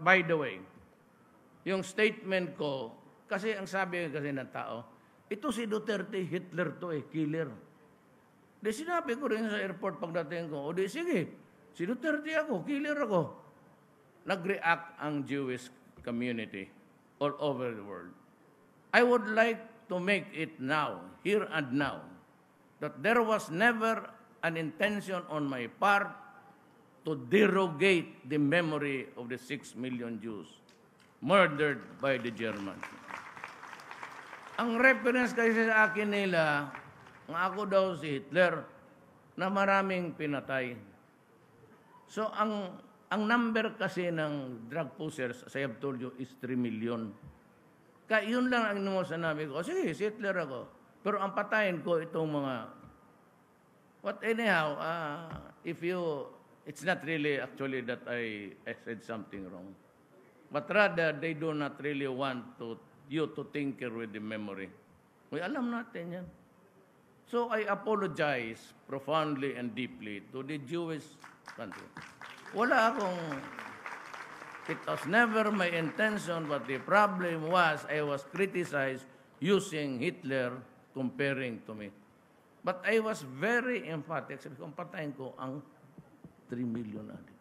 by the way, yung statement ko, kasi ang sabi kasi ng tao, ito si Duterte, Hitler to killer. Di sinabi ko rin sa airport pagdating ko, o di sige, si Duterte ako, killer ako. Nag-react ang Jewish community all over the world. I would like to make it now, here and now, that there was never an intention on my part to derogate the memory of the 6 million Jews murdered by the Germans. Ang reference kasi sa akin nila, nga ako daw si Hitler, na maraming pinatay. So, ang number kasi ng drug pushers, as I have told you, is 3 million. Kaya yun lang ang sinabi ko, sige, si Hitler ako. Pero ang patayin ko itong mga... But anyhow, if you... It's not really actually that I said something wrong. But rather, they do not really want you to tinker with the memory. Alam natin yan. So I apologize profoundly and deeply to the Jewish country. Wala akong... It was never my intention, but the problem was I was criticized using Hitler comparing to me. But I was very emphatic. Sabi ko, patayin ko ang 3 million natin.